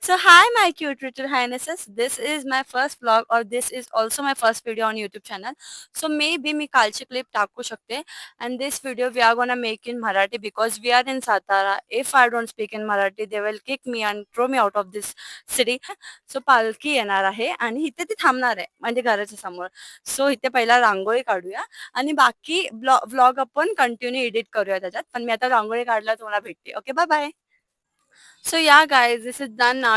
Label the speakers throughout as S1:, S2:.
S1: So hi my cute little highnesses. This is my first vlog or this is also my first video on YouTube channel. So maybe मी कालची clip टाकू शकते and this video we are gonna make in Marathi because we are in Satara. If I don't speak in Marathi they will kick me and throw me out of this city. So पालखी येणार आहे आणि इथे ती थांबणार आहे म्हणजे घराच्या समोर. सो इथे पहिला रांगोळी काढूया आणि बाकी व्लॉग आपण कंटिन्यू एडिट करूया त्याच्यात. पण मी आता रांगोळी काढला तुम्हाला भेटते. Okay bye bye. So yeah guys, this is done now.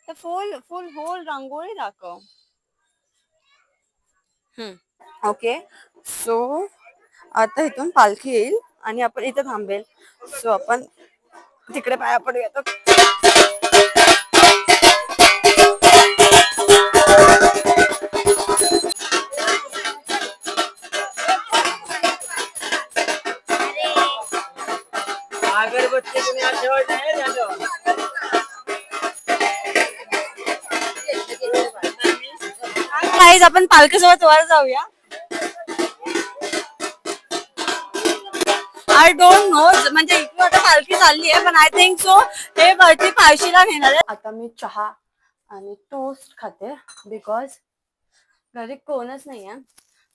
S1: The full whole rangoli दाखव. ओके सो आता इथून पालखी येईल आणि आपण इथे थांबेल. सो आपण तिकडे पाया पडूया. अगरबत्ती गाईज आपण पालखीसोबत वर जाऊया. आय डोंट नो म्हणजे इकडे आता पालखी चालली आहे पण आय थिंक सो हे वरती पायशीला नेणार आहे. आता मी चहा आणि टोस्ट खाते बिकॉज घरी कोणच नाहीये.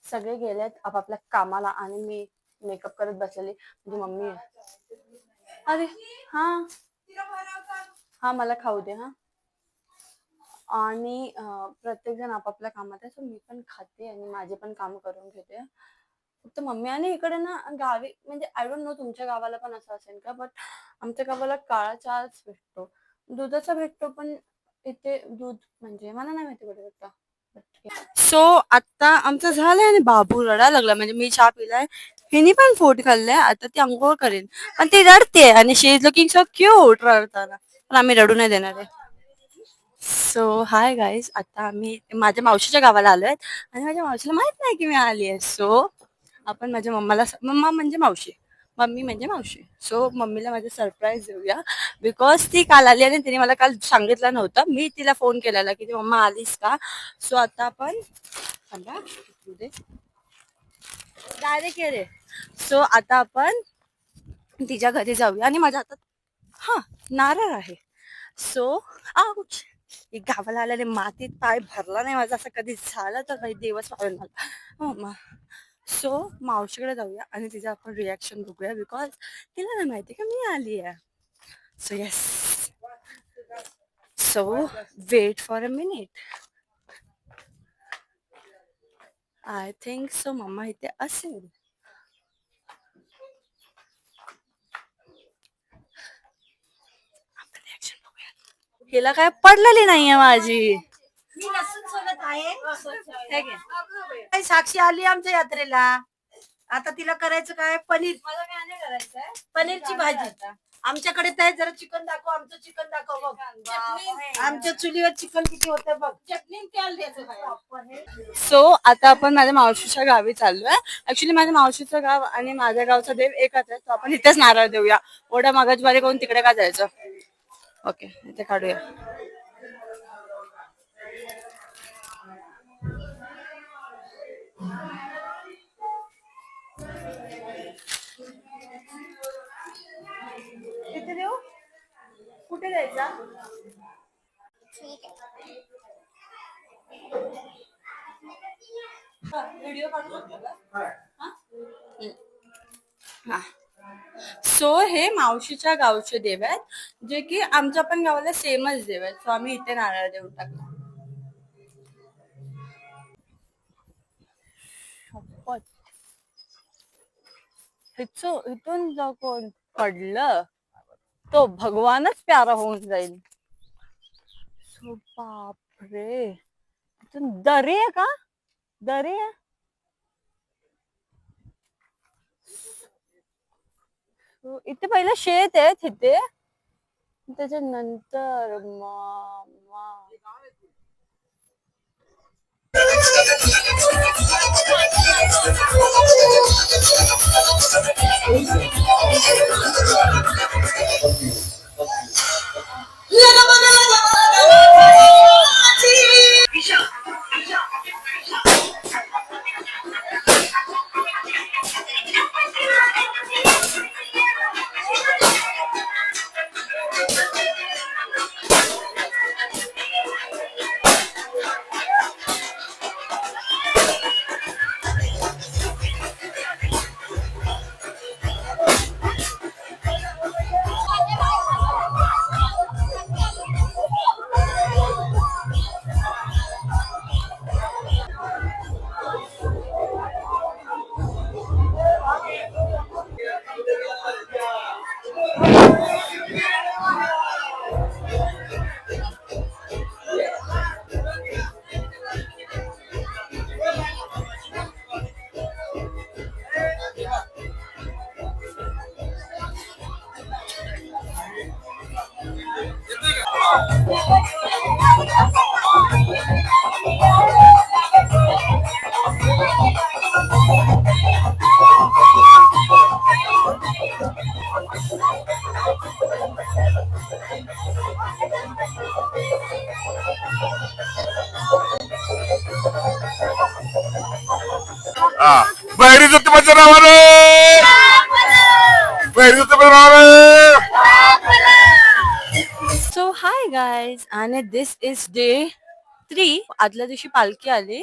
S1: सगळे गेलेत आपापल्या कामाला आणि मी मेकअप करत बसलेली. म्हणजे मम्मी आहे. अरे हा हा मला खाऊ दे हा. आणि प्रत्येक जण आपापल्या कामात आहे. सो मी पण खाते आणि माझे पण काम करून घेते. फक्त मम्मी आणि इकडे ना गावी म्हणजे आय डोंट नो तुमच्या गावाला पण असं असेल का बट आमच्या गावाला काळा चहाच भेटतो. दुधाचा भेटतो पण इथे दूध म्हणजे मला नाही माहिती कुठे भेटतं. सो आता आमचं झालंय आणि बाबू रडायला लागला म्हणजे मी चहा पिलाय. हिने पण फूड खाल्लंय. आता ती अंघोळ करेन पण ती रडते आणि शी इज लुकिंग सो क्यूट रडताना. पण आम्ही रडू नाही देणार आहे. सो हाय गाईज आता आम्ही माझ्या मावशीच्या गावाला आलोय आणि माझ्या मावशीला माहित नाही की मी आली आहे. सो आपण माझ्या मम्माला मम्मा म्हणजे मावशी मम्मी म्हणजे मावशी. सो मम्मीला माझं सरप्राईज देऊया बिकॉज ती काल आली आणि तिने मला काल सांगितलं नव्हतं. मी तिला फोन केलेला की मम्मा आलीस का. सो आता आपण डायरेक्ट ये रे. सो आता आपण तिच्या घरी जाऊया आणि माझ्या हातात हा नारळ आहे. सो आउच गावाला आल्याने मातीत पाय भरला नाही माझा असं कधी झालं तर काही दिवस पाळून मला. सो मावशीकडे जाऊया आणि तिचं आपण रिॲक्शन बघूया बिकॉज तिला नाही माहिती का मी आली आहे. So yes so wait for a minute. I think so मम्मा इथे असेल. रिॲक्शन बघूया. हिला काय पडलेली नाहीये माझी. मी लसूण सोलत आहे. साक्षी आली आमच्या यात्रेला. आता तिला करायचं काय पनीर. मला काय नाही करायचंय पनीरची भाजी. आमच्याकडे तर जरा चिकन दाखव. आमचं चिकन दाखव बघ. आमच्या चुलीवर चिकन किती होतं बघ. चटणी तेल द्यायचं. सो आता आपण माझ्या मावशीच्या गावी चाललोय. ऍक्च्युली माझ्या मावशीचं गाव आणि माझ्या गावचा देव एकच आहे. तो आपण इथेच नारळ देऊया. ओढा मागाची बारी करून तिकडे का जायचं. ओके इथे काढूया. इथे देऊ कुठे द्यायचा. व्हिडिओ काढू शकतो. सो हे मावशीच्या गावचे देव आहेत जे की आमच्या पण गावाला सेमच देव आहेत. सो आम्ही इथे नारळ देऊन टाकला. इथून जो कोण पडलं तो भगवानच प्यारा होऊन जाईल. सो बापरे इथून दरी आहे का. दरी आहे. इथे पहिलं शेत आहे तिथे त्याच्यानंतर गाईज आणि दिस इज डे 3. आदल्या दिवशी पालखी आली,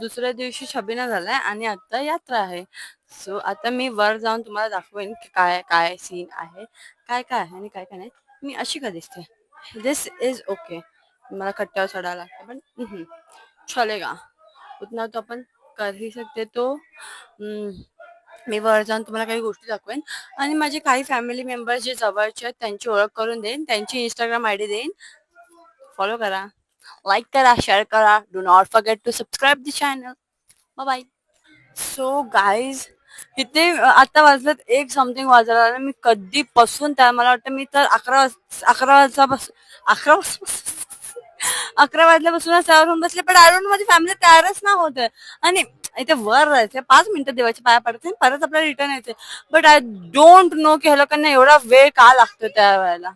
S1: दुसऱ्या दिवशी छबिना झालाय आणि आता यात्रा आहे. सो आता मी वर जाऊन तुम्हाला दाखवेन की काय काय सीन आहे, काय काय आहे आणि काय काय नाही. मी अशी का दिसते? दिस इज ओके. मला कट्ट्यावर चढायला लागतं पण चलेगा. उतना तो आपण कर ही सकते. तो मी वर जाऊन तुम्हाला काही गोष्टी दाखवेन आणि माझे काही फॅमिली मेंबर्स जे जवळचे आहेत त्यांची ओळख करून देईन, त्यांची इंस्टाग्राम आयडी देईन. फॉलो करा, लाईक करा, शेअर करा. Do not forget to subscribe the channel. Bye bye. So guys इथे आता वाजलेत 1 समथिंग वाजायला. मी कधीपासून त्या मला वाटतं मी तर 11 वाजल्यापासून 11 वाजल्यापासूनच त्यावरून बसले, पण आय माझी फॅमिली तयारच ना होत आहे. आणि इथे वर राहायचे 5 मिनिटं देवाच्या पाया पडते परत आपल्याला रिटर्न यायचे. बट आय डोंट नो की ह्या लोकांना एवढा वेळ का लागतो त्या वेळेला.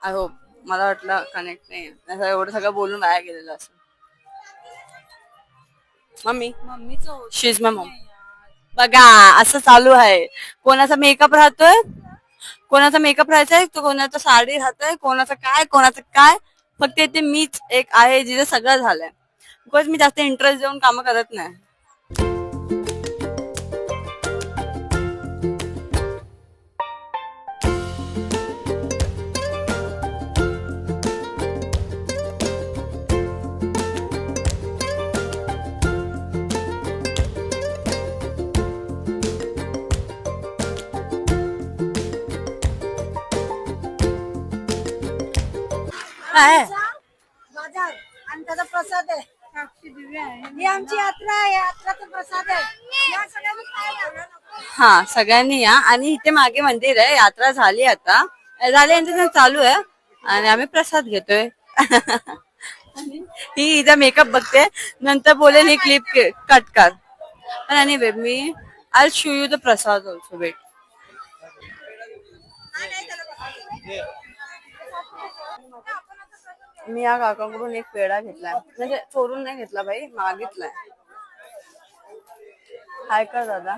S1: आय होप मला वाटलं कनेक्ट नाही एवढं सगळं बोलून वाया गेलेलं असं. मम्मी शीज माय मॉम. बघा असं चालू आहे. कोणाचा मेकअप राहतोय, कोणाचा मेकअप राहायचाय, तो कोणाचा साडी राहतोय, कोणाचं काय. फक्त इथे मीच एक आहे जिथे सगळं झालंय. बिकॉज मी जास्त इंटरेस्ट देऊन कामं करत नाही. काय
S2: बाजार आणि त्याचा प्रसाद आहे. ही आमची यात्रा आहे, यात्राचा प्रसाद आहे. या सगळ्यांनी खायला.
S1: हा सगळ्यांनी या. आणि इथे मागे मंदिर आहे, यात्रा झाली आता झाली यांचं चालू आहे आणि आम्ही प्रसाद घेतोय. ही इथं मेकअप बघते, नंतर बोलेल ही क्लिप कट कर. पण एनिवे मी I show you the prasad also. Wait. मी या काकाकडून एक पेढा घेतलाय, म्हणजे चोरून नाही घेतला बाई, मागितलाय. हाय कर दादा.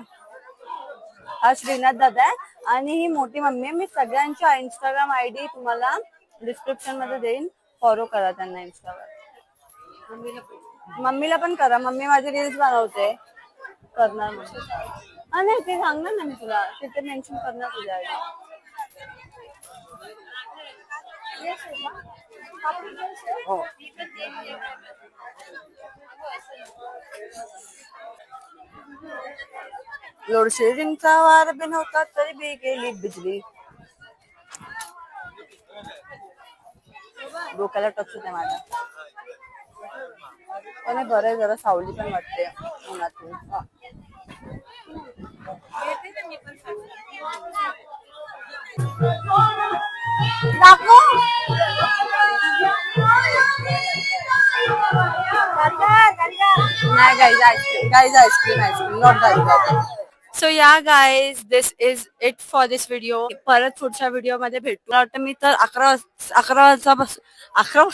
S1: हा श्रीनाथ दादा आहे आणि ही मोठी मम्मी आहे. मी सगळ्यांच्या इंस्टाग्राम आयडी तुम्हाला डिस्क्रिप्शन मध्ये देईन, फॉलो करा त्यांना इंस्टावर. मम्मीला पण करा, मम्मी माझी रील्स बनवते. करणार नाही ते सांगणार ना मी तुला, तिथे मेन्शन करणार तुझ्या आयडी. हो. लोडशेडिंगचा वार बी नव्हता तरी बी गेली बिजली. डोक्याला टच होते माझ्या. पण बरं आहे, जरा सावली पण वाटते उन्हातून. नाही guys ice cream not that. So या guys this is it for this video. परत पुढच्या व्हिडिओ मध्ये भेटू. मला वाटतं मी तर 11 वाजता 11